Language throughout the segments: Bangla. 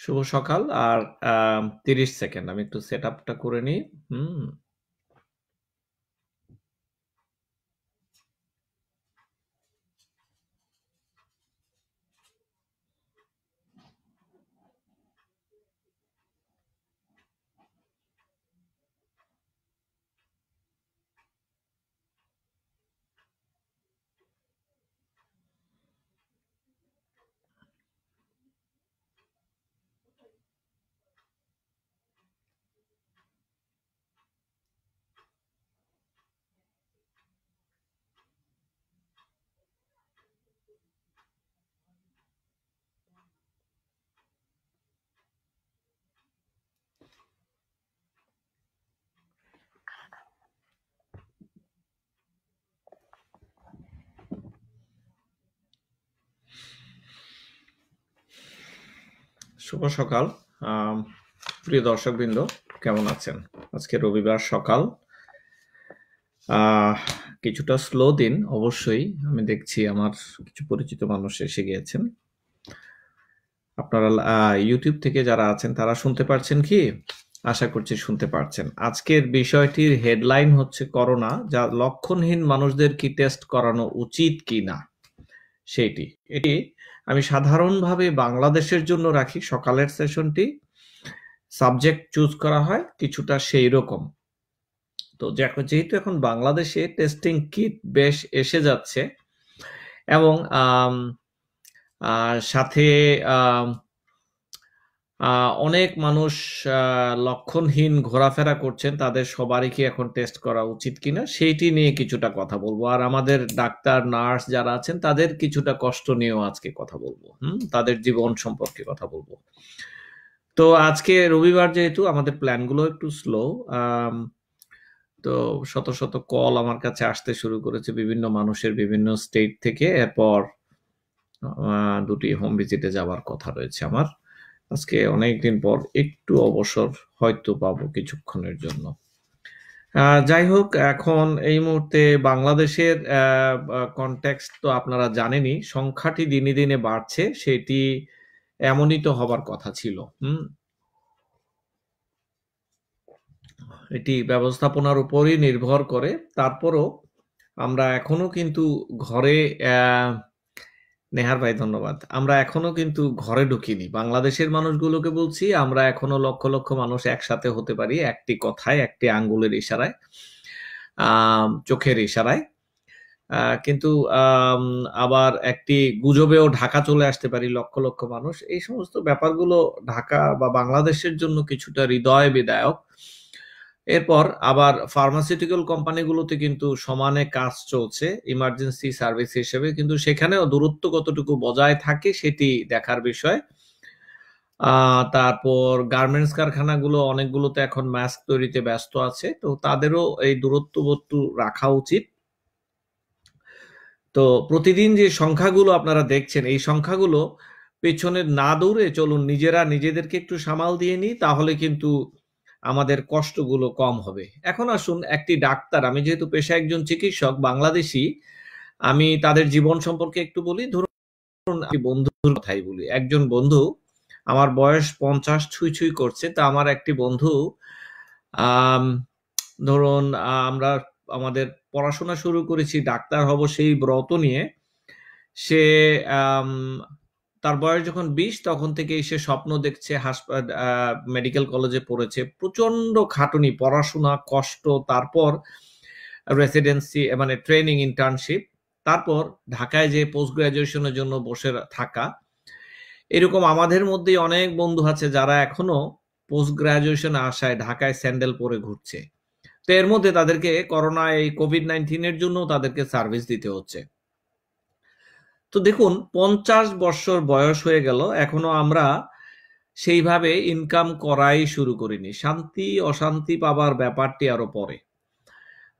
শুভ সকাল। আর ৩০ সেকেন্ড আমি একটু সেটআপটা করে নিই। হুম। শুভ সকাল। প্রিয় দর্শকবৃন্দ, কেমন আছেন? আজকে রবিবার সকাল। কিছুটা স্লো দিন অবশ্যই। আমি দেখছি আমার কিছু পরিচিত মানুষ এসে গিয়েছেন। আপনারা ইউটিউব থেকে যারা আছেন তারা শুনতে পারছেন কি? আশা করছি শুনতে পারছেন। আজকের বিষয়টির হেডলাইন হচ্ছে করোনা, যা লক্ষণহীন মানুষদের কি টেস্ট করানো উচিত কিনা সেইটি। এটি আমি সাধারণভাবে বাংলাদেশের জন্য রাখি সকালের সেশনটি। সাবজেক্ট চুজ করা হয় কিছুটা সেই রকম। তো যেহেতু এখন বাংলাদেশে টেস্টিং কিট বেশ এসে যাচ্ছে এবং সাথে অনেক মানুষ লক্ষণহীন ঘোরাফেরা করছেন, তাদের সবারই কি এখন টেস্ট করা উচিত কিনা সেইটি নিয়ে কিছুটা কথা বলবো। আর আমাদের ডাক্তার নার্স যারা আছেন তাদের কিছুটা কষ্ট নিয়েও আজকে কথা বলবো। তাদের জীবন সম্পর্কে কথা বলবো। তো আজকে রবিবার যেহেতু আমাদের প্ল্যানগুলো একটু স্লো, তো শত শত কল আমার কাছে আসতে শুরু করেছে বিভিন্ন মানুষের বিভিন্ন স্টেট থেকে। এরপর দুটি হোম ভিজিটে যাওয়ার কথা রয়েছে আমার। আজকে অনেকদিন পর একটু অবসর হয়তো পাবো কিছুক্ষণের জন্য। যাই হোক, এখন এই মুহূর্তে বাংলাদেশের কনটেক্সট তো আপনারা জানেনই, সংখ্যাটি দিনে দিনে বাড়ছে, সেটি এমনই তো হবার কথা ছিল। এটি ব্যবস্থাপনার উপরই নির্ভর করে। তারপরও আমরা এখনো কিন্তু ঘরে নেহার ভাই ধন্যবাদ। আমরা এখনো কিন্তু ঘরে ঢুকিনি। বাংলাদেশের মানুষগুলোকে বলছি, আমরা এখনো লক্ষ লক্ষ মানুষ একসাথে হতে পারি একটি কথায়, একটি আঙ্গুলের ইশারায়, চোখের ইশারায়। কিন্তু আবার একটি গুজবেও ঢাকা চলে আসতে পারি লক্ষ লক্ষ মানুষ। এই সমস্ত ব্যাপারগুলো ঢাকা বা বাংলাদেশের জন্য কিছুটা হৃদয় বিদায়ক। এরপর আবার ফার্মাসিউটিক্যাল কোম্পানিগুলোতে কিন্তু সমানে কাজ চলছে ইমার্জেন্সি সার্ভিস হিসেবে, কিন্তু সেখানেও দূরত্ব কতটুকু বজায় থাকে সেটি দেখার বিষয়। তারপর গার্মেন্টস কারখানাগুলো অনেকগুলোতে এখন মাস্ক তৈরিতে ব্যস্ত আছে, তো তাদেরও এই দূরত্ববোধটু রাখা উচিত। তো প্রতিদিন যে সংখ্যাগুলো আপনারা দেখছেন, এই সংখ্যাগুলো পেছনে না দৌড়ে চলুন নিজেরা নিজেদেরকে একটু সামাল দিয়ে নিই, তাহলে কিন্তু আমাদের কষ্টগুলো কম হবে। এখন আসুন, একটি ডাক্তার, আমি যেহেতু পেশায় একজন চিকিৎসক বাংলাদেশি, আমি তাদের জীবন সম্পর্কে একটু বলি। ধরুন আমি বন্ধুর কথাই বলি। একজন বন্ধু, আমার বয়স 50 ছুঁই ছুঁই করছে, তা আমার একটি বন্ধু, ধরুন আমরা আমাদের পড়াশোনা শুরু করেছি, ডাক্তার হব সেই ব্রত নিয়ে। সে তার বয়স যখন 20 তখন থেকেই সে স্বপ্ন দেখছে, মেডিকেল কলেজে পড়েছে, প্রচন্ড খাটুনি, পড়াশোনা, কষ্ট, তারপর রেসিডেন্সি মানে ট্রেনিং, ইন্টার্নশিপ, তারপর ঢাকায় যে পোস্ট গ্রাজুয়েশনের জন্য বসে থাকা। এরকম আমাদের মধ্যেই অনেক বন্ধু আছে যারা এখনো পোস্ট গ্রাজুয়েশনে আসায় ঢাকায় স্যান্ডেল পরে ঘুরছে। তো এর মধ্যে তাদেরকে করোনা, এই কোভিড-19 এর জন্য তাদেরকে সার্ভিস দিতে হচ্ছে। তো দেখুন, 50 বছর বয়স হয়ে গেল, এখনো আমরা সেইভাবে ইনকাম করাই শুরু করিনি। শান্তি অশান্তি পাবার ব্যাপারটি আরো পরে।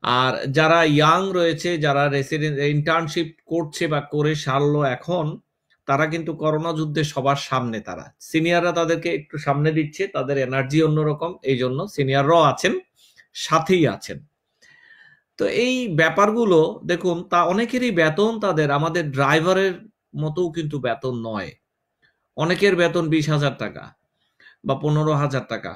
আর যারা ইয়াং রয়েছে, যারা রেসিডেন্ট ইন্টার্নশিপ করছে বা করে সারলো এখন, তারা কিন্তু করোনা যুদ্ধে সবার সামনে। তারা সিনিয়ররা তাদেরকে একটু সামনে দিচ্ছে, তাদের এনার্জি অন্যরকম, এই জন্য সিনিয়ররাও আছেন, সাথেই আছেন। তো এই ব্যাপারগুলো দেখুন, তা অনেকেরই বেতন তাদের আমাদের ড্রাইভারের মতোও কিন্তু বেতন নয়। অনেকের বেতন 20,000 টাকা। বা 15,000 টাকা,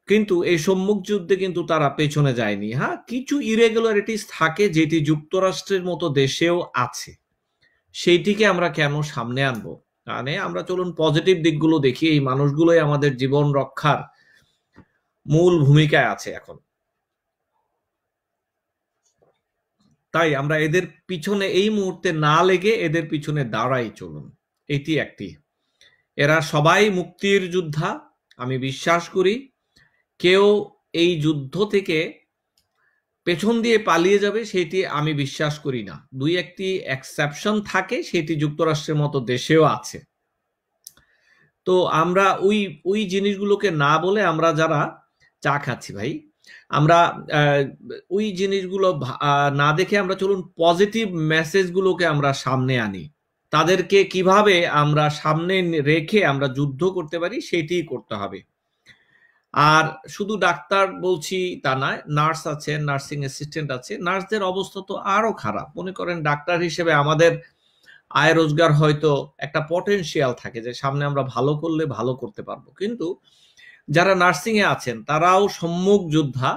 কিন্তু এই সম্মুখ যুদ্ধে কিন্তু তারা পেছনে যায়নি। হ্যাঁ, কিছু ইরেগুলারিটিস থাকে যেটি যুক্তরাষ্ট্রের মতো দেশেও আছে, সেইটিকে আমরা কেন সামনে আনবো? মানে আমরা চলুন পজিটিভ দিকগুলো দেখি। এই মানুষগুলোই আমাদের জীবন রক্ষার মূল ভূমিকায় আছে এখন। তাই আমরা এদের পিছনে এই মুহূর্তে না লেগে এদের পিছনে দাঁড়াই চলুন। এটি একটি, এরা সবাই মুক্তির যোদ্ধা। আমি বিশ্বাস করি কেউ এই যুদ্ধ থেকে পেছন দিয়ে পালিয়ে যাবে সেটি আমি বিশ্বাস করি না। দুই একটি এক্সেপশন থাকে, সেটি যুক্তরাষ্ট্রের মতো দেশেও আছে। তো আমরা ওই ওই জিনিসগুলোকে না বলে আমরা যারা চা খাচ্ছি ভাই, আমরা ওই জিনিসগুলো না দেখে আমরা চলুন পজিটিভ মেসেজগুলোকে আমরা সামনে আনি। তাদেরকে কিভাবে আমরা সামনে রেখে আমরা যুদ্ধ করতে পারি সেটিই করতে হবে। আর শুধু ডাক্তার বলছি তা নয়, নার্স আছে, নার্সিং অ্যাসিস্ট্যান্ট আছে। নার্সদের অবস্থা তো আরো খারাপ। মনে করেন ডাক্তার হিসেবে আমাদের আয় রোজগার হয়তো একটা পটেনশিয়াল থাকে যে সামনে আমরা ভালো করলে ভালো করতে পারবো, কিন্তু যারা নার্সিং এ আছেন তারাও সম্মুখ যোদ্ধা।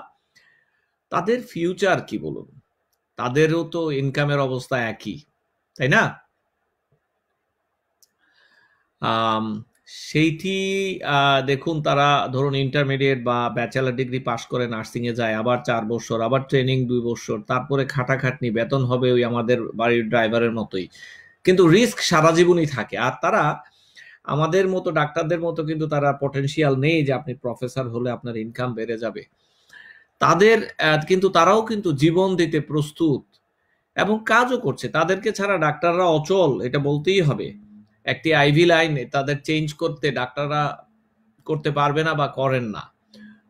তাদের ফিউচার কি বলুন? তাদেরও তো ইনকামের অবস্থা একই, তাই না? সেইটি দেখুন, তারা ধরুন ইন্টারমিডিয়েট বা ব্যাচেলার ডিগ্রি পাশ করে নার্সিং এ যায়, আবার 4 বছর, আবার ট্রেনিং 2 বছর, তারপরে খাটাখাটনি, বেতন হবে ওই আমাদের বাড়ির ড্রাইভারের মতোই, কিন্তু রিস্ক সারা জীবনই থাকে। আর তারা আমাদের মতো ডাক্তারদের মতো কিন্তু তারা পটেনশিয়াল নেই যে আপনি প্রফেসর হলে আপনার ইনকাম বেড়ে যাবে। তাদের কিন্তু তারাও কিন্তু জীবন দিতে প্রস্তুত এবং কাজও করছে। তাদেরকে ছাড়া ডাক্তাররা অচল, এটা বলতেই হবে। একটি আইভি লাইন তাদের চেঞ্জ করতে ডাক্তাররা করতে পারবে না বা করেন না।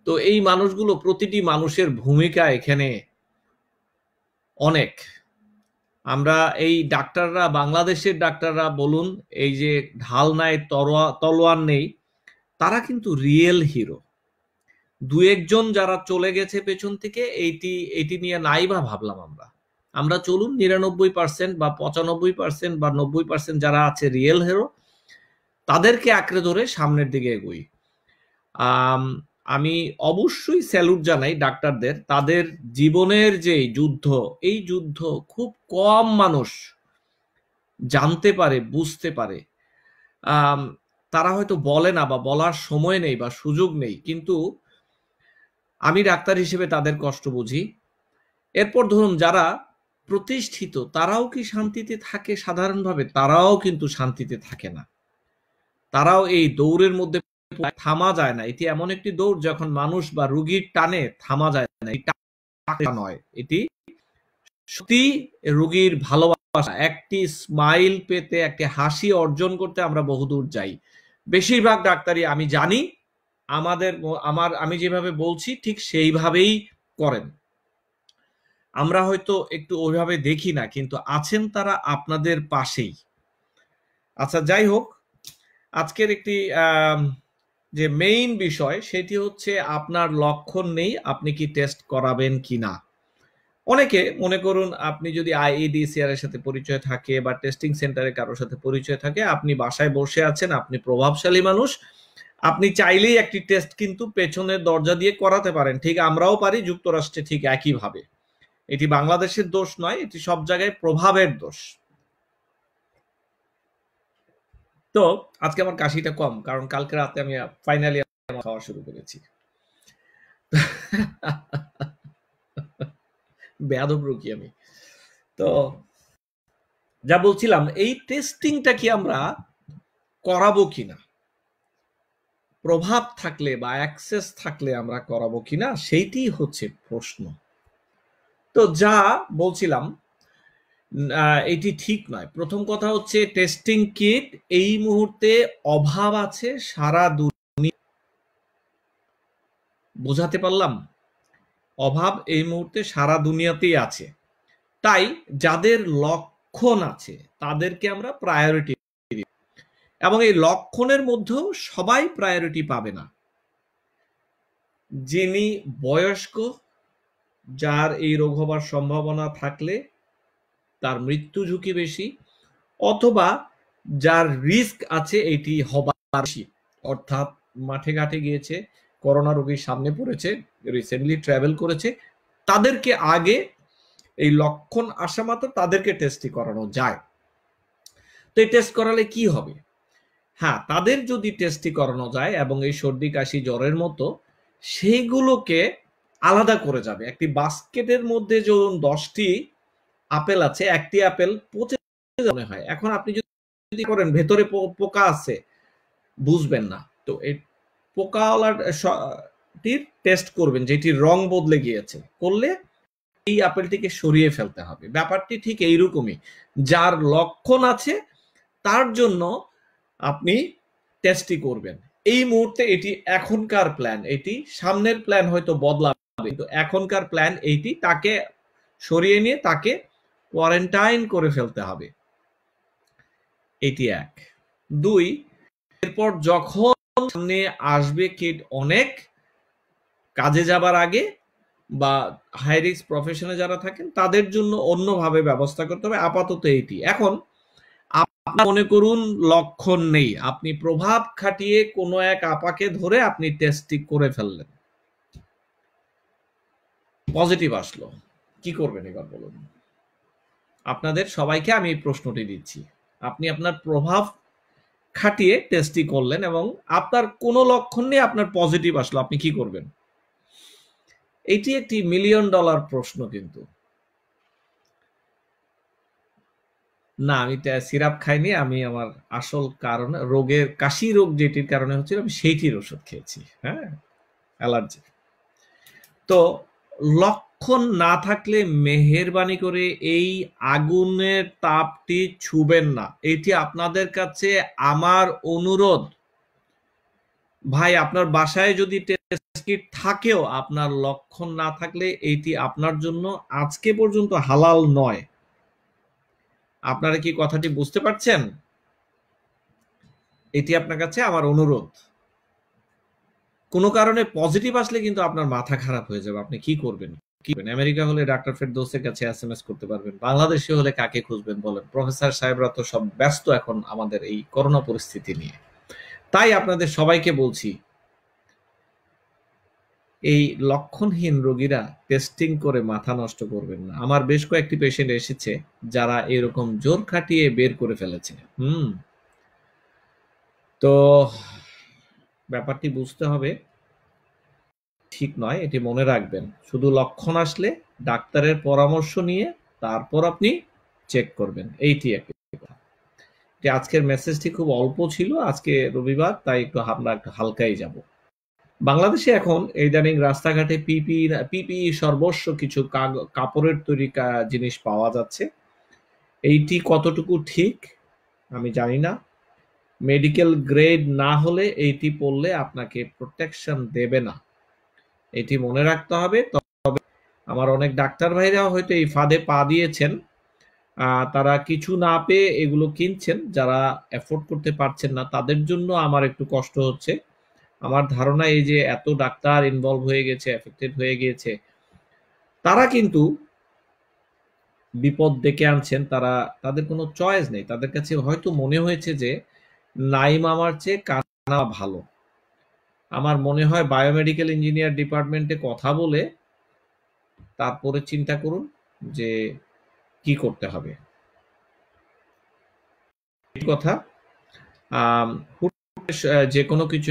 তো এই মানুষগুলো, প্রতিটি মানুষের ভূমিকা এখানে অনেক। আমরা এই ডাক্তাররা, বাংলাদেশের ডাক্তাররা বলুন, এই যে ঢাল নাই তলোয়ার নেই, তারা কিন্তু রিয়েল হিরো। দু একজন যারা চলে গেছে পেছন থেকে, এইটি নিয়ে নাই বা ভাবলাম আমরা। আমরা চলুন 99% বা 95% বা 90% যারা আছে রিয়েল হিরো, তাদেরকে আঁকড়ে ধরে সামনের দিকে এগোই। আমি অবশ্যই স্যালুট জানাই ডাক্তারদের। তাদের জীবনের যে যুদ্ধ, এই যুদ্ধ খুব কম মানুষ জানতে পারে, বুঝতে পারে। তারা হয়তো বলে না বা বলার সময় নেই বা সুযোগ নেই, কিন্তু আমি ডাক্তার হিসেবে তাদের কষ্ট বুঝি। এরপর ধরুন যারা প্রতিষ্ঠিত, তারাও কি শান্তিতে থাকে? সাধারণভাবে তারাও কিন্তু শান্তিতে থাকে না। তারাও এই দৌড়ের মধ্যে থামা যায় না। এটি এমন একটি দৌড় যখন মানুষ বা রুগীর টানে থামা যায় না। এটি নয়, এটি সত্যি রুগীর ভালোবাসা। একটি স্মাইল পেতে, একটি হাসি অর্জন করতে আমরা বহুদূর যাই। বেশিরভাগ ডাক্তারই আমি জানি আমি যেভাবে বলছি ঠিক সেইভাবেই করেন। আমরা হয়তো একটু ওইভাবে দেখি না, কিন্তু আছেন তারা আপনাদের পাশেই। আচ্ছা, যাই হোক, আজকের একটি যে মেইন বিষয় সেটি হচ্ছে আপনার লক্ষণ নেই, আপনি কি টেস্ট করাবেন কিনা। অনেকে মনে করুন, আপনি যদি আইইডিসিআর এর সাথে পরিচয় থাকে বা টেস্টিং সেন্টারে কারোর সাথে পরিচয় থাকে, আপনি বাসায় বসে আছেন, আপনি প্রভাবশালী মানুষ, আপনি চাইলেই একটি টেস্ট কিন্তু পেছনের দরজা দিয়ে করাতে পারেন। ঠিক আমরাও পারি, যুক্তরাষ্ট্রে ঠিক একইভাবে। এটি বাংলাদেশের দোষ নয়, এটি সব জায়গায় প্রভাবের দোষ। তো আজকে আমার কাশিটা কম, কারণ কালকে রাতে আমি ফাইনালি খাওয়া শুরু করেছি। বেয়াদব রুগী আমি। তো যা বলছিলাম, এই টেস্টিংটা কি আমরা করাবো কিনা, প্রভাব থাকলে বা অ্যাক্সেস থাকলে আমরা করাবো কিনা, সেইটি হচ্ছে প্রশ্ন। তো যা বলছিলাম, এটি ঠিক নয়। প্রথম কথা হচ্ছে, টেস্টিং কিট এই মুহূর্তে অভাব আছে সারা দুনিয়া। বোঝাতে পারলাম? অভাব এই মুহূর্তে সারা দুনিয়াতেই আছে। তাই যাদের লক্ষণ আছে তাদেরকে আমরা প্রায়োরিটি দিই, এবং এই লক্ষণের মধ্যেও সবাই প্রায়োরিটি পাবে না। যিনি বয়স্ক, যার এই রোগ হবার সম্ভাবনা থাকলে তার মৃত্যু ঝুঁকি বেশি, অথবা যার রিস্ক আছে এটি হবার বেশি, অর্থাৎ মাঠে ঘাটে গিয়েছে, করোনা রোগীর সামনে পড়েছে, রিসেন্টলি ট্রাভেল করেছে, তাদেরকে আগে এই লক্ষণ আসা মাত্র তাদেরকে টেস্ট করানো যায়। তো এই টেস্ট করালে কি হবে? হ্যাঁ, তাদের যদি টেস্টি করানো যায় এবং এই সর্দি কাশি জ্বরের মতো সেইগুলোকে আলাদা করে যাবে। একটি বাস্কেটের মধ্যে ধরুন 10টি আপেল আছে, একটি আপেল পচে মনে হয়, এখন আপনি যদি করেন ভেতরে পোকা আছে, বুঝবেন না। তো এই পোকাওয়ালার টেস্ট করবেন, যেটির রং বদলে গিয়েছে, করলে এই আপেলটিকে সরিয়ে ফেলতে হবে। ব্যাপারটি ঠিক এইরকমই, যার লক্ষণ আছে তার জন্য আপনি টেস্টই করবেন। এই মুহূর্তে এটি এখনকার প্ল্যান, এটি সামনের প্ল্যান হয়তো বদলাবে, কিন্তু এখনকার প্ল্যান এইটি, তাকে সরিয়ে নিয়ে তাকে কোয়ারেন্টাইন করে ফেলতে হবে। এটি 1। 2, এরপর যখন সামনে আসবে কিট, অনেক কাজে যাবার আগে বা হাই রিস্ক প্রফেশনে যারা থাকেন তাদের জন্য অন্যভাবে ব্যবস্থা করতে হবে। আপাতত এইটি। এখন আপনি মনে করুন লক্ষণ নেই, আপনি প্রভাব খাটিয়ে কোনো এক আপাকে ধরে আপনি টেস্টটি করে ফেললেন, পজিটিভ আসলো, কি করবেন এবার বলুন? আপনাদের সবাইকে আমি এই প্রশ্নটি দিচ্ছি। আপনি আপনার প্রভাব খাটিয়ে টেস্টটি করলেন এবং আপনার কোনো লক্ষণ নেই, আপনার পজিটিভ আসলো, আপনি কি করবেন? এটি একটি $1 মিলিয়ন প্রশ্ন। কিন্তু না, আমি সিরাপ খাইনি, আমি আমার আসল কারণে, রোগের কাশি রোগ যেটির কারণে হচ্ছিল, আমি সেইটির ওষুধ খেয়েছি। হ্যাঁ, অ্যালার্জি। তো লক্ষণ না থাকলে মেহেরবানি করে এই আগুনের তাপটি ছুবেন না, এটি আপনাদের কাছে আমার অনুরোধ। ভাই, আপনার বাসায় যদি টেস্ট কিট থাকেও, আপনার লক্ষণ না থাকলে এইটি আপনার জন্য আজকে পর্যন্ত হালাল নয়। আপনারা কি কথাটি বুঝতে পারছেন? এটি আপনার কাছে আমার অনুরোধ। কোনো কারণে পজিটিভ আসলে কিন্তু আপনার মাথা খারাপ হয়ে যাবে, আপনি কি করবেন? আমেরিকা হলে ডাক্তার ফেরদৌসের কাছে এসএমএস করতে পারবেন, বাংলাদেশে হলে কাকে খুঁজবেন বলেন? প্রফেসর সাহেবরা তো সব ব্যস্ত এখন আমাদের এই করোনা পরিস্থিতি নিয়ে। তাই আপনাদের সবাইকে বলছি, এই লক্ষণহীন রোগীরা টেস্টিং করে মাথা নষ্ট করবেন না। আমার বেশ কয়েকটি পেশেন্ট এসেছে যারা এরকম জোর খাটিয়ে বের করে ফেলেছে। তো ব্যাপারটি বুঝতে হবে, ঠিক নয়, এটি মনে রাখবেন। শুধু লক্ষণ আসলে ডাক্তারের পরামর্শ নিয়ে তারপর আপনি চেক করবেন, এইটি একটি কথা। আজকের মেসেজটি খুব অল্প ছিল, আজকে রবিবার, তাই আমরা একটু হালকাই যাব। বাংলাদেশে এখন ইদানিং রাস্তাঘাটে পিপিই সর্বস্ব কিছু কাপড়ের তৈরি জিনিস পাওয়া যাচ্ছে। এইটি কতটুকু ঠিক আমি জানি না। মেডিকেল গ্রেড না হলে এইটি পরলে আপনাকে প্রোটেকশন দেবে না, এটি মনে রাখতে হবে। তবে আমার অনেক ডাক্তার ভাইরা হয়তো এই ফাঁদে পা দিয়েছেন, তারা কিছু না পেয়ে এগুলো কিনছেন, যারা এফোর্ড করতে পারছেন না তাদের জন্য আমার একটু কষ্ট হচ্ছে। আমার ধারণা এই যে এত ডাক্তার ইনভলভ হয়ে গেছে, এফেক্টেড হয়ে গিয়েছে, তারা কিন্তু বিপদ ডেকে আনছেন, তাদের কোনো চয়েস নেই। তাদের কাছে হয়তো মনে হয়েছে যে নাইম আমার চেয়ে কানা ভালো। আমার মনে হয় বায়োমেডিক্যাল ইঞ্জিনিয়ার ডিপার্টমেন্টে কথা বলে তারপরে চিন্তা করুন যে কি করতে হবে। কথা যে কোনো কিছু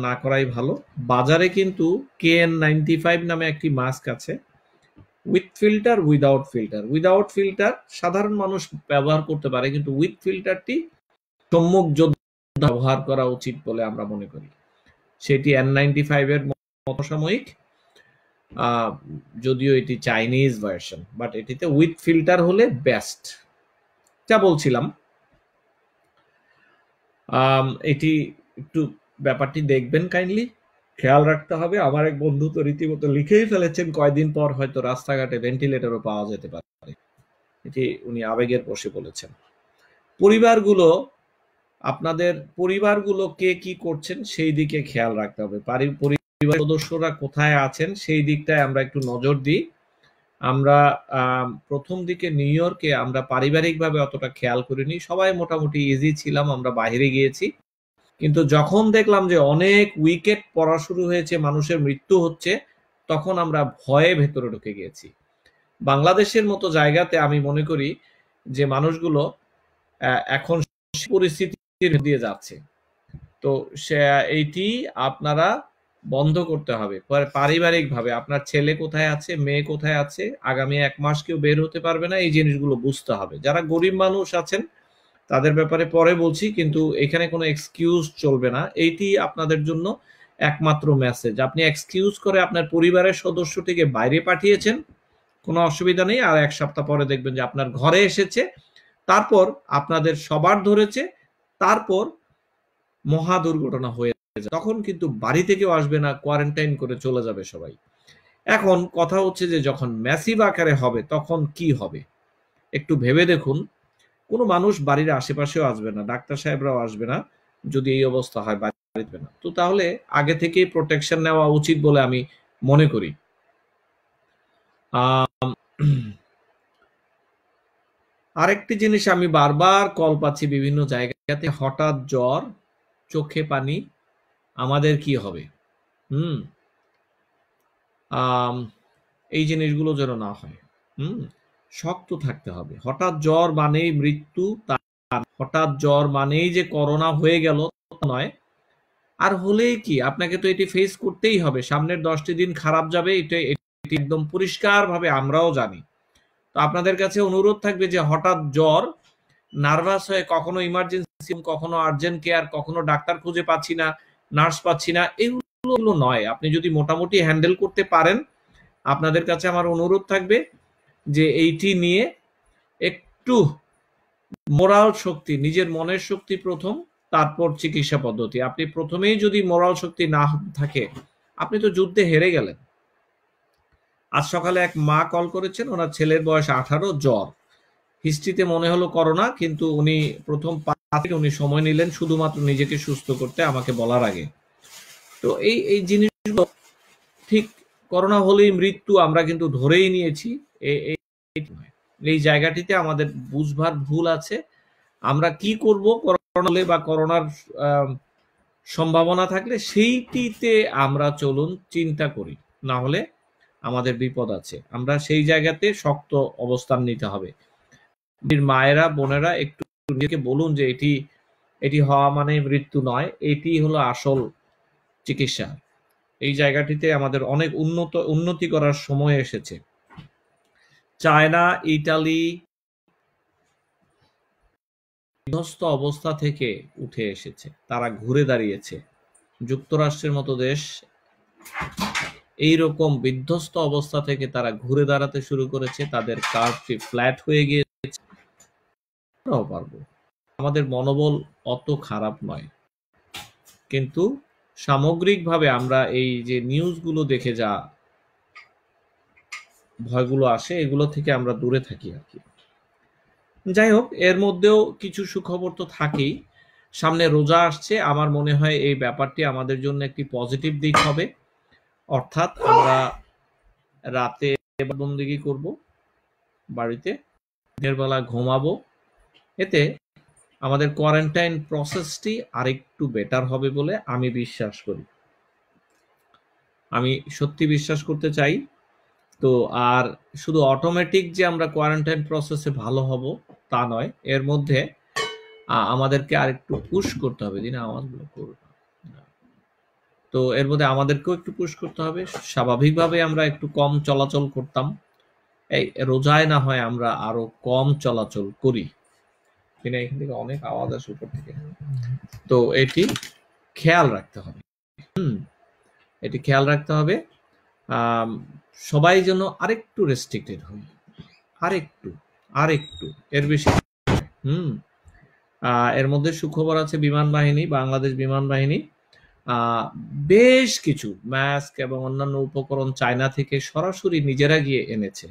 না করাই ভালো। বাজারে কিন্তু KN95 নামে একটি মাস্ক আছে, with filter, without filter. Without filter সাধারণ মানুষ ব্যবহার করতে পারে, কিন্তু উইথ ফিল্টারটি সম্মুখ যোদ্ধা ব্যবহার করা উচিত বলে আমরা মনে করি। সেটি N95 এর সমসাময়িক, যদিও এটি চাইনিজ ভার্সন, বাট এটিতে উইথ ফিল্টার হলে বেস্ট। যা বলছিলাম, এটি একটু ব্যাপারটি দেখবেন, কাইন্ডলি খেয়াল রাখতে হবে। আমার এক বন্ধু তো রীতিমতো লিখেই ফেলেছেন, কয়দিন পর হয়তো রাস্তাঘাটে ভেন্টিলেটরও পাওয়া যেতে পারে, এটি উনি আবেগের বশে বলেছেন। পরিবারগুলো, আপনাদের পরিবারগুলো কে কি করছেন সেই দিকে খেয়াল রাখতে হবে। পরিবার সদস্যরা কোথায় আছেন সেই দিকটায় আমরা একটু নজর দিই। আমরা প্রথম দিকে নিউ ইয়র্কে আমরা পারিবারিকভাবে অতটা খেয়াল করিনি, সবাই মোটামুটি ইজি ছিলাম, আমরা বাইরে গিয়েছি। কিন্তু যখন দেখলাম যে অনেক উইকেট পড়া শুরু হয়েছে, মানুষের মৃত্যু হচ্ছে, তখন আমরা ভয়ে ভেতরে ঢুকে গিয়েছি। বাংলাদেশের মতো জায়গাতে আমি মনে করি যে মানুষগুলো এখন পরিস্থিতির দিয়ে যাচ্ছে। তো এইটি আপনারা বন্ধ করতে হবে। পারিবারিকভাবে আপনার ছেলে কোথায় আছে, মেয়ে কোথায় আছে, আগামী 1 মাস কেউ বের হতে পারবে না, এই জিনিসগুলো বুঝতে হবে। যারা গরিব মানুষ আছেন তাদের ব্যাপারে পরে বলছি, কিন্তু এখানে কোনো এক্সকিউজ চলবে না। এইটি আপনাদের জন্য একমাত্র মেসেজ। আপনি এক্সকিউজ করে আপনার পরিবারের সদস্যটিকে বাইরে পাঠিয়েছেন, কোনো অসুবিধা নেই। আর 1 সপ্তাহ পরে দেখবেন যে আপনার ঘরে এসেছে, তারপর আপনাদের সবার ধরেছে, তারপর মহা দুর্ঘটনা হয়ে যায়। তখন কিন্তু বাড়ি থেকেও আসবে না, কোয়ারেন্টাইন করে চলে যাবে সবাই। এখন কথা হচ্ছে যে যখন ম্যাসিভ আকারে হবে তখন কি হবে? একটু ভেবে দেখুন। কোনো মানুষ বাড়ির আশেপাশেও আসবে না, ডাক্তার সাহেবরাও আসবে না যদি এই অবস্থা হয়, বাড়িতে না। তো তাহলে আগে থেকেই প্রোটেকশন নেওয়া উচিত বলে আমি মনে করি। আরেকটি জিনিস আমি বারবার কল পাচ্ছি বিভিন্ন জায়গাতে, হঠাৎ জ্বর, চোখে পানি, আমাদের কি হবে? এই জিনিসগুলো যেন না হয়। শক্ত থাকতে হবে। হঠাৎ জ্বর মানেই মৃত্যু, হঠাৎ জ্বর মানেই যে করোনা হয়ে গেল তা নয়। আর হলেই কি, আপনাকে তো এটি ফেস করতেই হবে। সামনের 10টি দিন খারাপ যাবে, এটি একদম পরিষ্কারভাবে আমরাও জানি। তো আপনাদের কাছে অনুরোধ থাকবে যে হঠাৎ জ্বর, নার্ভাস হয়ে কখনো ইমার্জেন্সি, কখনো আর্জেন্ট কেয়ার, কখনো ডাক্তার খুঁজে পাচ্ছি না, নার্স পাচ্ছি না, এগুলো নয়। আপনি যদি মোটামুটি হ্যান্ডেল করতে পারেন, আপনাদের কাছে আমার অনুরোধ থাকবে যে এইটি নিয়ে একটু মোরাল শক্তি, নিজের মনের শক্তি প্রথম, তারপর চিকিৎসা পদ্ধতি। আপনি প্রথমেই যদি মোরাল শক্তি না থাকে, আপনি তো যুদ্ধে হেরে গেলেন। আজ সকালে এক মা কল করেছেন, ওনার ছেলের বয়স 18, জ্বর, হিস্ট্রিতে মনে হলো করোনা, কিন্তু উনি প্রথম উনি সময় নিলেন শুধুমাত্র নিজেকে সুস্থ করতে আমাকে বলার আগে। তো এই জিনিসগুলো ঠিক, করোনা হলেই মৃত্যু আমরা কিন্তু ধরেই নিয়েছি, এই জায়গাটিতে আমাদের বুঝবার ভুল আছে। আমরা কি করব করোনা হলে বা করোনার সম্ভাবনা থাকলে সেইটিতে আমরা চলুন চিন্তা করি, না হলে আমাদের বিপদ আছে। আমরা সেই জায়গাতে শক্ত অবস্থান নিতে হবে। মায়েরা, বোনেরা একটু নিজেকে বলুন যে এটি হওয়া মানে মৃত্যু নয়, এটি হলো আসল চিকিৎসা। এই জায়গাটিতে আমাদের অনেক উন্নতি করার সময় এসেছে। চায়না, ইটালি বিধ্বস্ত অবস্থা থেকে উঠে এসেছে, তারা ঘুরে দাঁড়িয়েছে। যুক্তরাষ্ট্রের মতো দেশ এইরকম বিধ্বস্ত অবস্থা থেকে তারা ঘুরে দাঁড়াতে শুরু করেছে, তাদের কার্ভটি ফ্ল্যাট হয়ে গিয়েছে। আমরাও পারবো। আমাদের মনোবল অত খারাপ নয়, কিন্তু সামগ্রিকভাবে আমরা এই যে নিউজগুলো দেখে যা ভয়গুলো আসে, এগুলো থেকে আমরা দূরে থাকি আর কি। যাই হোক, এর মধ্যেও কিছু সুখবর তো থাকেই। সামনে রোজা আসছে, আমার মনে হয় এই ব্যাপারটি আমাদের জন্য একটি পজিটিভ দিক হবে। অর্থাৎ আমরা রাতে বন্দেগী করব, বাড়িতে দিনের বেলা ঘুমাবো। এতে আমাদের কোয়ারেন্টাইন প্রসেসটি আরেকটু বেটার হবে বলে আমি বিশ্বাস করি। আমি সত্যি বিশ্বাস করতে চাই। তো আর শুধু অটোমেটিক যে আমরা কোয়ারেন্টাইন প্রসেসে ভালো হব তা নয়, এর মধ্যে আমাদেরকে আরেকটু পুশ করতে হবে। দিন আওয়াজগুলো করব। তো এর মধ্যে আমাদেরকেও একটু পুশ করতে হবে। স্বাভাবিকভাবে আমরা একটু কম চলাচল করতাম, এই রোজায় না হয় আমরা আরো কম চলাচল করি কিনা। এখান থেকে অনেক আওয়াজ আসে উপর থেকে, তো এটি খেয়াল রাখতে হবে। এটি খেয়াল রাখতে হবে। সবাই যেন আরেকটু রেস্ট্রিক্টেড হই, আরেকটু এর বেশি। এর মধ্যে সুখবর আছে, বিমান বাহিনী, বাংলাদেশ বিমান বাহিনী বেশ কিছু মাস্ক এবং অন্যান্য উপকরণ চায়না থেকে সরাসরি নিজেরা গিয়ে এনেছে।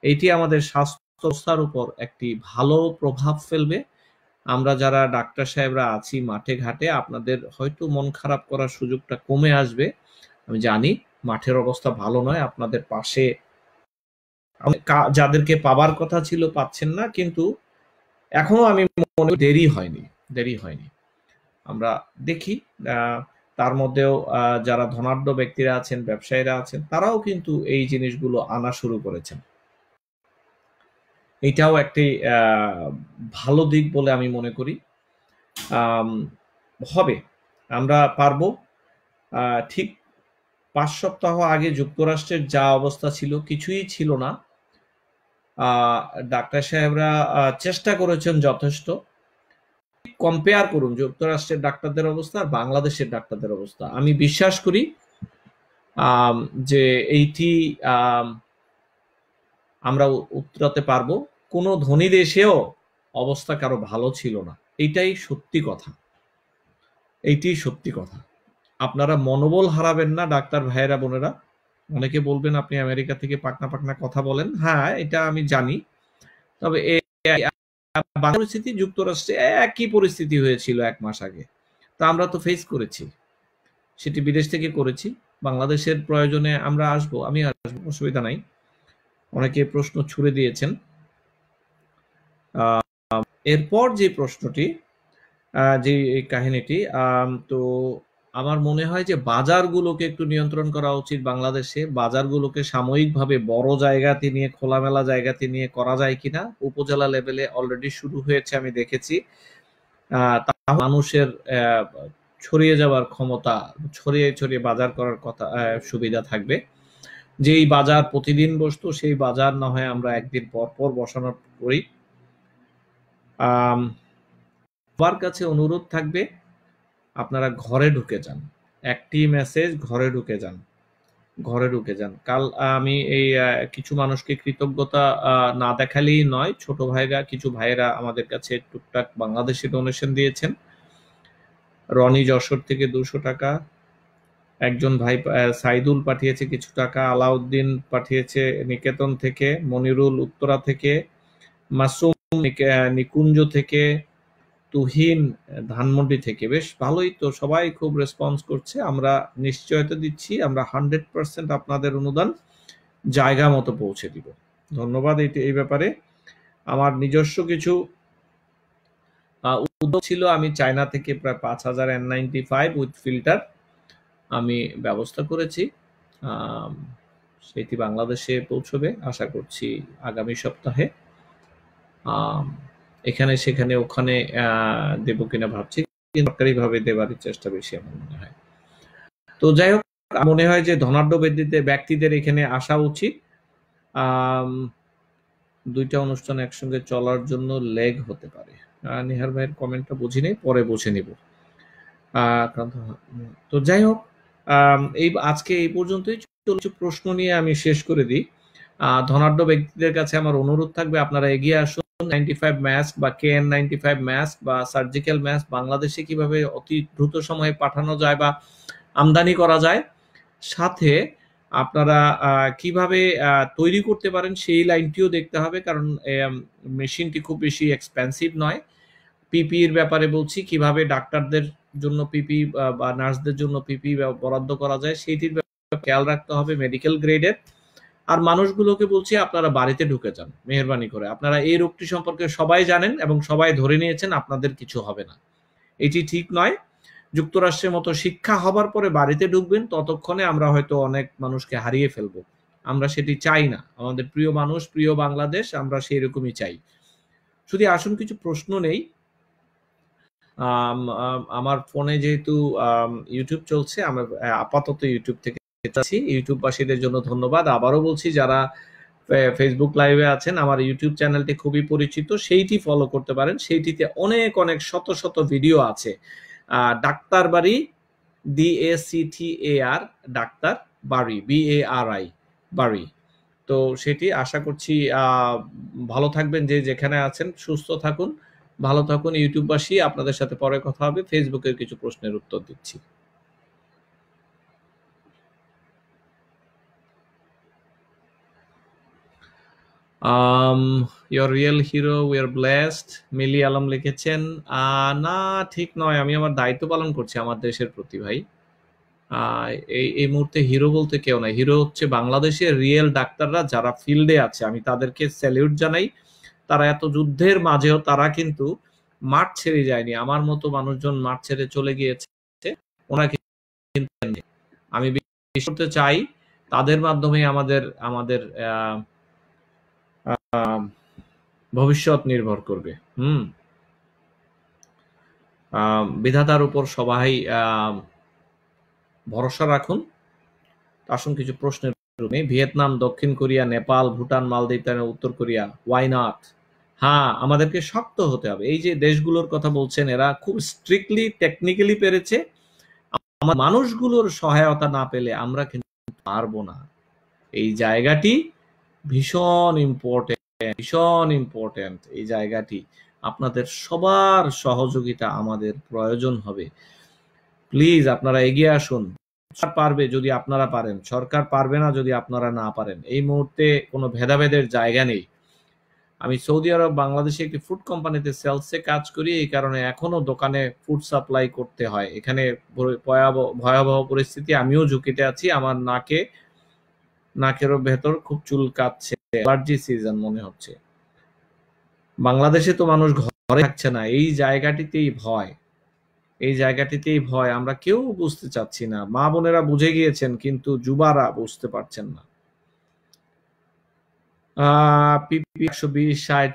এটি আমাদের স্বাস্থ্য ব্যবস্থার উপর একটি ভালো প্রভাব ফেলবে। আমরা যারা ডাক্তার সাহেবরা আছি মাঠে ঘাটে, আপনাদের হয়তো মন খারাপ করার সুযোগটা কমে আসবে। আমি জানি মাঠের অবস্থা ভালো নয়, আপনাদের পাশে যাদেরকে পাবার কথা ছিল পাচ্ছেন না, কিন্তু এখনো আমি মনে করি দেরি হয়নি। আমরা দেখি তার মধ্যেও যারা ধনাঢ্য ব্যক্তিরা আছেন, ব্যবসায়ীরা আছেন, তারাও কিন্তু এই জিনিসগুলো আনা শুরু করেছেন। এটাও একটি ভালো দিক বলে আমি মনে করি। হবে, আমরা পারবো। ঠিক 5 সপ্তাহ আগে যুক্তরাষ্ট্রের যা অবস্থা ছিল, কিছুই ছিল না। ডাক্তার সাহেবরা চেষ্টা করেছেন যথেষ্ট। কম্পেয়ার করুন যুক্তরাষ্ট্রের ডাক্তারদের অবস্থা আর বাংলাদেশের ডাক্তারদের অবস্থা। আমি বিশ্বাস করি যে এইটি আমরা উতরাতে পারবো। কোনো ধনী দেশেও অবস্থা কারো ভালো ছিল না। এইটাই সত্যি কথা, এইটি সত্যি কথা। আপনারা মনোবল হারাবেন না ডাক্তার ভাইয়েরা, বোনেরা। অনেকে বলবেন আপনি আমেরিকা থেকে পাকনা পাকনা কথা বলেন। হ্যাঁ, এটা আমি জানি। তবে পরিস্থিতি যুক্তরাষ্ট্রে একই পরিস্থিতি হয়েছিল 1 মাস আগে। তা আমরা তো ফেস করেছি, সেটি বিদেশ থেকে করেছি। বাংলাদেশের প্রয়োজনে আমরা আসবো, আমি আসবো, অসুবিধা নাই। অনেকে প্রশ্ন ছুড়ে দিয়েছেন। এরপর যে প্রশ্নটি, যে কাহিনীটি, তো আমার মনে হয় যে বাজারগুলোকে একটু নিয়ন্ত্রণ করা উচিত বাংলাদেশে। বাজারগুলোকে সাময়িকভাবে বড় জায়গাতে নিয়ে, খোলামেলা জায়গাতে নিয়ে করা যায় কিনা। উপজেলা লেভেলে অলরেডি শুরু হয়েছে, আমি দেখেছি। মানুষের ছড়িয়ে যাওয়ার ক্ষমতা, ছড়িয়ে ছড়িয়ে বাজার করার কথা, সুবিধা থাকবে। যেই বাজার প্রতিদিন বসতো, সেই বাজার না হয় আমরা একদিন পর পর বসানোর করি। সবার কাছে অনুরোধ থাকবে, আপনারা ঘরে ঢুকে যান। একটি মেসেজ, ঘরে ঢুকে যান, ঘরে ঢুকে যান। কাল আমি এই কিছু মানুষকে কৃতজ্ঞতা না দেখালেই নয়। ছোট ভাইরা, কিছু ভাইয়েরা আমাদের কাছে টুকটাক বাংলাদেশি ডোনেশন দিয়েছেন। রনি যশোর থেকে 200 টাকা, একজন ভাই সাইদুল পাঠিয়েছে কিছু টাকা, আলাউদ্দিন পাঠিয়েছে নিকেতন থেকে, মনিরুল উত্তরা থেকে, মাসুম নিকুঞ্জ থেকে, তুহিন ধানমন্ডি থেকে। বেশ ভালোই তো, সবাই খুব রেসপন্স করছে। আমরা নিশ্চয়তা দিচ্ছি, আমরা 100% আপনাদের অনুদান জায়গা মতো পৌঁছে দিব। ধন্যবাদ এই ব্যাপারে। আমার নিজস্ব কিছু উদ্যোগ ছিল। আমি চায়না থেকে প্রায় 5000 N95 উইথ ফিল্টার আমি ব্যবস্থা করেছি। সেটি বাংলাদেশে পৌঁছবে আশা করছি আগামী সপ্তাহে। এখানে সেখানে ওখানে দেব কিনা ভাবছি, সরকারিভাবে দেওয়ার চেষ্টা বেশি আমার মনে হয়। তো যাই হোক, মনে হয় যে ধনাঢ্য ব্যক্তিদের এখানে আসা উচিত। 2টা অনুষ্ঠান একসঙ্গে চলার জন্য লেগ হতে পারে। নিহার ভাইয়ের কমেন্টটা বুঝি নেই, পরে বুঝে নিব। তো যাই হোক, আজকে এই পর্যন্তই। কিছু প্রশ্ন নিয়ে আমি শেষ করে দিই। ধনাঢ্য ব্যক্তিদের কাছে আমার অনুরোধ থাকবে, আপনারা এগিয়ে আসুন। 95 মাস্ক বা KN95 মাস্ক বা সার্জিক্যাল মাস্ক বাংলাদেশে কিভাবে অতি দ্রুত সময়ে পাঠানো যায় বা আমদানি করা যায়, সাথে আপনারা কিভাবে তৈরি করতে পারেন সেই লাইনটিও দেখতে হবে, কারণ মেশিনটি খুব বেশি এক্সপেন্সিভ নয়। পিপির ব্যাপারে বলছি, কিভাবে ডাক্তারদের জন্য পিপি বা নার্সদের জন্য পিপি বরাদ্দ করা যায় সেইটির ব্যাপারে খেয়াল রাখতে হবে, মেডিকেল গ্রেডের। আর মানুষগুলোকে বলছি, আপনারা বাড়িতে ঢুকে যান মেহেরবানি করে। আপনারা এই রোগটি সম্পর্কে সবাই জানেন এবং সবাই ধরে নিয়েছেন আপনাদের কিছু হবে না। এটি ঠিক নয়। যুক্তরাষ্ট্রের মতো শিক্ষা হবার পরে বাড়িতে ঢুকবেন, ততক্ষণে আমরা হয়তো অনেক মানুষকে হারিয়ে ফেলবো। আমরা সেটি চাই না। আমাদের প্রিয় মানুষ, প্রিয় বাংলাদেশ, আমরা সেই রকমই চাই। শুধু আসুন, কিছু প্রশ্ন নেই। আমার ফোনে যেহেতু ইউটিউব চলছে, আমরা আপাতত ইউটিউব থেকে ইউটিউববাসীদের জন্য ধন্যবাদ। আবারও বলছি, যারা ফেসবুক লাইভে আছেন, আমার ইউটিউব চ্যানেলটি খুবই পরিচিত, সেইটি ফলো করতে পারেন। সেইটিতে অনেক অনেক শত শত ভিডিও আছে। ডাক্তার বাড়ি, DACTAR, ডাক্তার বাড়ি, BARI, বাড়ি। তো সেটি আশা করছি ভালো থাকবেন, যে যেখানে আছেন সুস্থ থাকুন, ভালো থাকুন। ইউটিউববাসী, আপনাদের সাথে পরে কথা হবে। ফেসবুকের কিছু প্রশ্নের উত্তর দিচ্ছি। Your real hero, we are blessed, Mili Alam লিখেছেন। না, ঠিক নয়। আমি আমার দায়িত্ব পালন করছি আমার দেশের প্রতি, ভাই। এই মুহূর্তে হিরো বলতে কেউ নাই। হিরো হচ্ছে বাংলাদেশের রিয়েল ডাক্তাররা যারা ফিল্ডে আছে। আমি তাদেরকে স্যালিউট জানাই। তারা এত যুদ্ধের মাঝেও তারা কিন্তু মাঠ ছেড়ে যায়নি, আমার মতো মানুষজন মাঠ ছেড়ে চলে গিয়েছে, ওনাকে আমি বিশ্বাস করতে চাই তাদের মাধ্যমে আমাদের আমাদের ভবিষ্যৎ নির্ভর করবে। বিধাতার উপর সবাই ভরসা রাখুন। আসুন কিছু প্রশ্নের রুমে। ভিয়েতনাম, দক্ষিণ কোরিয়া, নেপাল, ভুটান, মালদ্বীপ, উত্তর কোরিয়া, ওয়াই নট? হ্যাঁ, আমাদেরকে শক্ত হতে হবে। এই যে দেশগুলোর কথা বলছেন, এরা খুব স্ট্রিক্টলি টেকনিক্যালি পেরেছে। আমার মানুষগুলোর সহায়তা না পেলে আমরা কিন্তু পারবো না। এই জায়গাটি ভীষণ ইম্পর্টেন্ট। এই জায়গাটি আপনাদের সবার সহযোগিতা আমাদের প্রয়োজন হবে। প্লিজ আপনারা এগিয়ে আসুন। সরকার পারবে যদি আপনারা পারেন, সরকার পারবে না যদি আপনারা না পারেন। এই মুহূর্তে কোনো ভেদাভেদের জায়গা নেই। আমি সৌদি আরব বাংলাদেশে একটি ফুড কোম্পানিতে সেলসে কাজ করি, এই কারণে এখনো দোকানে ফুড সাপ্লাই করতে হয়। এখানে ভয়াবহ পরিস্থিতি, আমিও ঝুঁকিতে আছি। আমার নাকেরও ভেতর খুব চুলকাচ্ছে, অ্যালার্জি সিজন মনে হচ্ছে। বাংলাদেশে তো মানুষ ঘরে থাকছে না, এই জায়গাটিতেই ভয়। আমরা কেউ বুঝতে চাচ্ছি না। মা বোনেরা বুঝে গিয়েছেন, কিন্তু যুবারা বুঝতে পারছেন না। পিপি 120, 60